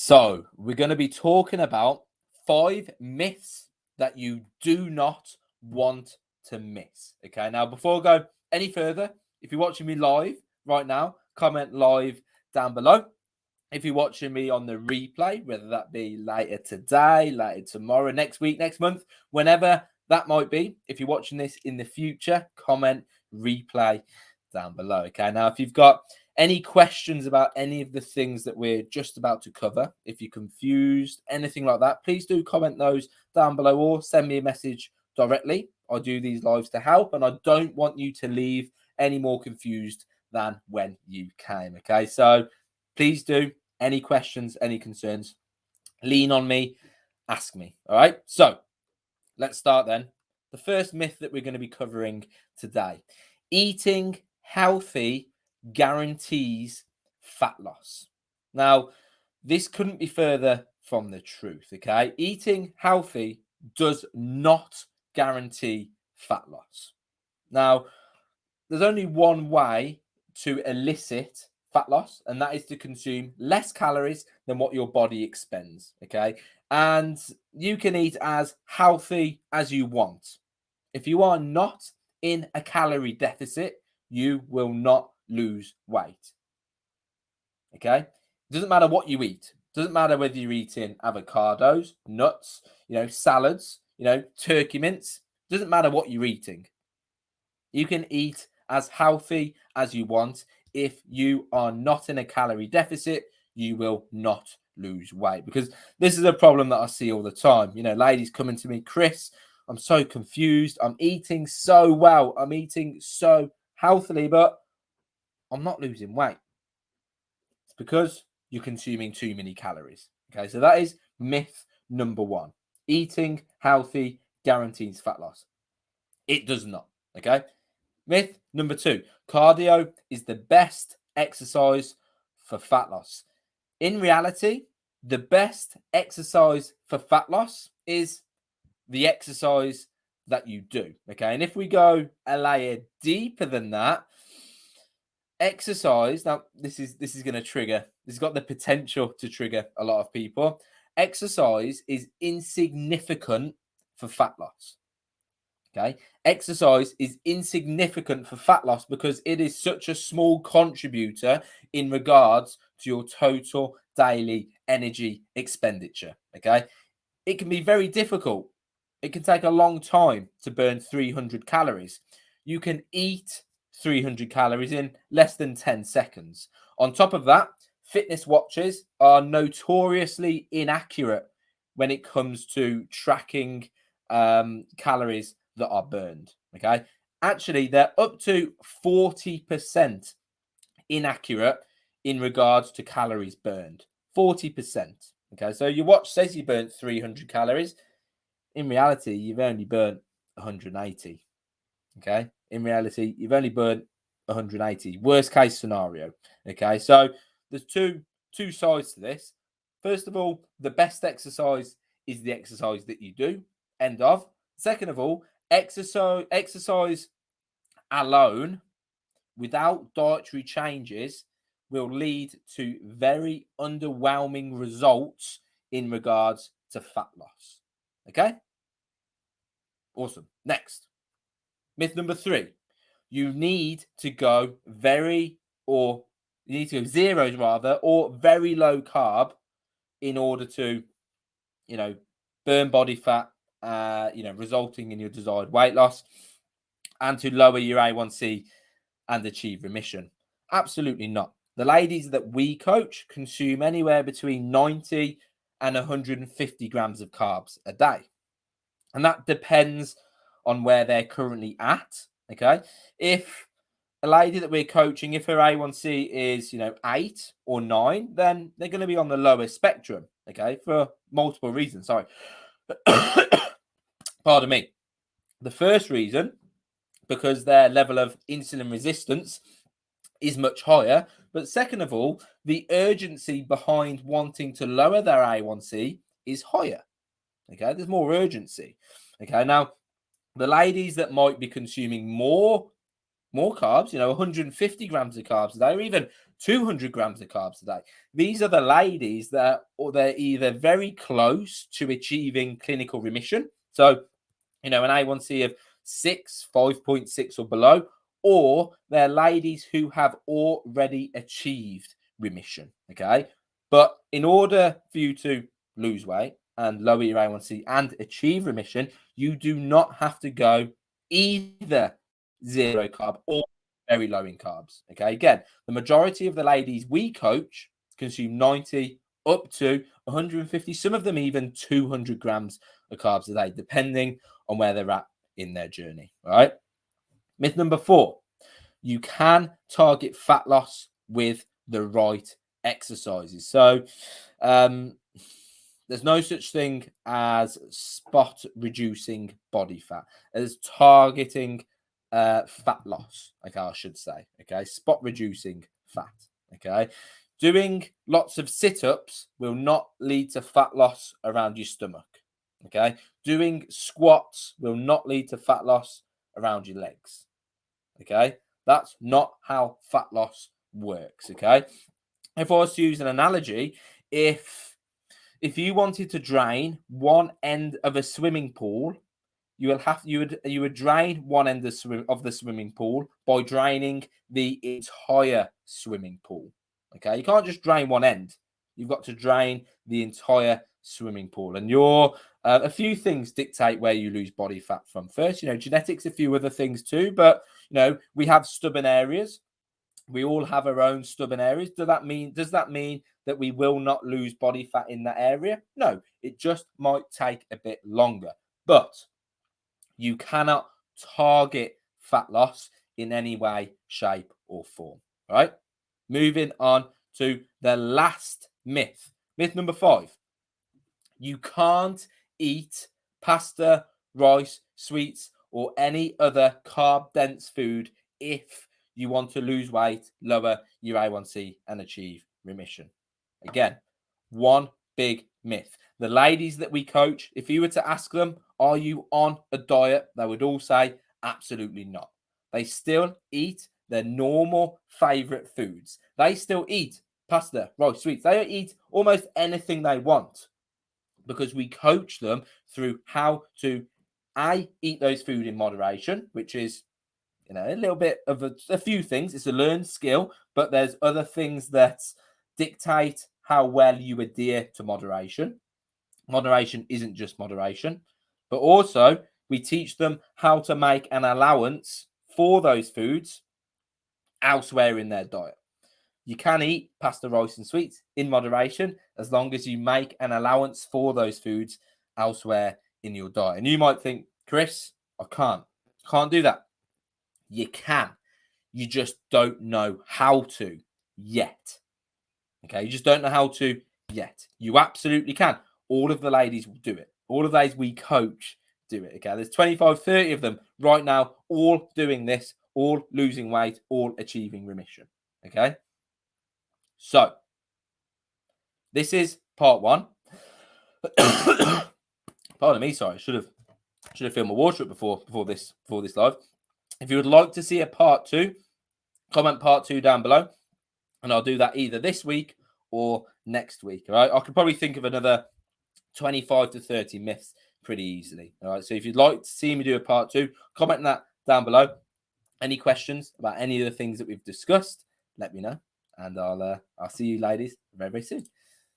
So, we're going to be talking about 5 myths that you do not want to miss. Okay, now before I go any further, if you're watching me live right now, comment live down below. If you're watching me on the replay, whether that be later today, later tomorrow, next week, next month, whenever that might be, if you're watching this in the future, comment replay down below. Okay, now if you've got any questions about any of the things that we're just about to cover, if you're confused, anything like that, please do comment those down below or send me a message directly. I do these lives to help, and I don't want you to leave any more confused than when you came. Okay, so please do. Any questions, any concerns, lean on me, ask me. All right, so let's start then. The first myth that we're going to be covering today: eating healthy guarantees fat loss. Now, this couldn't be further from the truth. Okay, eating healthy does not guarantee fat loss. Now, there's only one way to elicit fat loss, and that is to consume less calories than what your body expends. Okay, and you can eat as healthy as you want. If you are not in a calorie deficit, you will not lose weight. Okay, it doesn't matter what you eat. It doesn't matter whether you're eating avocados, nuts, salads, turkey mince. It doesn't matter what you're eating. You can eat as healthy as you want. If you are not in a calorie deficit, you will not lose weight, because this is a problem that I see all the time. Ladies coming to me, Chris, I'm so confused. I'm eating so well. I'm eating so healthily, but I'm not losing weight. It's because you're consuming too many calories. Okay, so that is myth number 1. Eating healthy guarantees fat loss. It does not. Okay. Myth number 2, cardio is the best exercise for fat loss. In reality, the best exercise for fat loss is the exercise that you do. Okay, and if we go a layer deeper than that, exercise, now this is going to trigger, this has got the potential to trigger a lot of people. Exercise is insignificant for fat loss. Okay, exercise is insignificant for fat loss because it is such a small contributor in regards to your total daily energy expenditure. Okay, it can be very difficult. It can take a long time to burn 300 calories. You can eat 300 calories in less than 10 seconds. On top of that, fitness watches are notoriously inaccurate when it comes to tracking calories that are burned. Okay, actually, they're up to 40% inaccurate in regards to calories burned. 40%. Okay, so your watch says you burnt 300 calories. In reality, you've only burnt 180. Okay, in reality, you've only burnt 180. Worst case scenario. Okay, so there's two sides to this. First of all, the best exercise is the exercise that you do. End of. Second of all, exercise alone without dietary changes will lead to very underwhelming results in regards to fat loss. Okay? Awesome. Next. Myth number 3. You need to go zeros rather, or very low carb in order to, burn body fat, resulting in your desired weight loss, and to lower your A1C and achieve remission. Absolutely not. The ladies that we coach consume anywhere between 90 and 150 grams of carbs a day. And that depends on where they're currently at. Okay. If a lady that we're coaching, if her A1C is, 8 or 9, then they're going to be on the lower spectrum. Okay. For multiple reasons. Sorry. Pardon me. The first reason, because their level of insulin resistance is much higher. But second of all, the urgency behind wanting to lower their A1C is higher. Okay, there's more urgency. Okay, now the ladies that might be consuming more more carbs, 150 grams of carbs a day, or even 200 grams of carbs a day. These are the ladies they're either very close to achieving clinical remission. So, an A1C of 6, 5.6 or below, or they're ladies who have already achieved remission. Okay. But in order for you to lose weight and lower your A1C and achieve remission, you do not have to go either zero carb or very low in carbs. Okay. Again, the majority of the ladies we coach consume 90 up to 150, some of them even 200 grams of carbs a day, depending on where they're at in their journey. All right. Myth number 4, you can target fat loss with the right exercises. So, there's no such thing as spot reducing body fat as targeting fat loss. Okay, I should say. Okay, spot reducing fat. Okay, doing lots of sit-ups will not lead to fat loss around your stomach. Okay, doing squats will not lead to fat loss around your legs. Okay, that's not how fat loss works. Okay, if I was to use an analogy, if you wanted to drain one end of a swimming pool, you would drain one end of the swimming pool by draining the entire swimming pool. Okay, you can't just drain one end. You've got to drain the entire swimming pool, and a few things dictate where you lose body fat from. First, genetics, a few other things too, but we have stubborn areas. We all have our own stubborn areas. Does that mean that we will not lose body fat in that area? No, it just might take a bit longer. But you cannot target fat loss in any way, shape, or form. Right? Moving on to the last myth. Myth number 5. You can't eat pasta, rice, sweets, or any other carb-dense food if you want to lose weight, lower your A1C, and achieve remission. Again, one big myth. The ladies that we coach, if you were to ask them, are you on a diet? They would all say, absolutely not. They still eat their normal favorite foods. They still eat pasta, rice, sweets. They eat almost anything they want because we coach them through how to eat those food in moderation, which is a little bit of a few things. It's a learned skill, but there's other things that dictate how well you adhere to moderation. Moderation isn't just moderation, but also we teach them how to make an allowance for those foods elsewhere in their diet. You can eat pasta, rice, and sweets in moderation as long as you make an allowance for those foods elsewhere in your diet. And you might think, Chris, I can't do that. You can. You just don't know how to yet. Okay, you just don't know how to yet. You absolutely can. All of the ladies will do it. All of those we coach do it. Okay, there's 25, 30 of them right now, all doing this, all losing weight, all achieving remission. Okay, so this is part 1. Pardon me, sorry, should have filled my water up before this live. If you would like to see a part 2, comment part 2 down below, and I'll do that either this week or next week. All right, I could probably think of another 25 to 30 myths pretty easily. All right, so if you'd like to see me do a part 2, comment that down below. Any questions about any of the things that we've discussed, let me know, and I'll see you ladies very, very soon.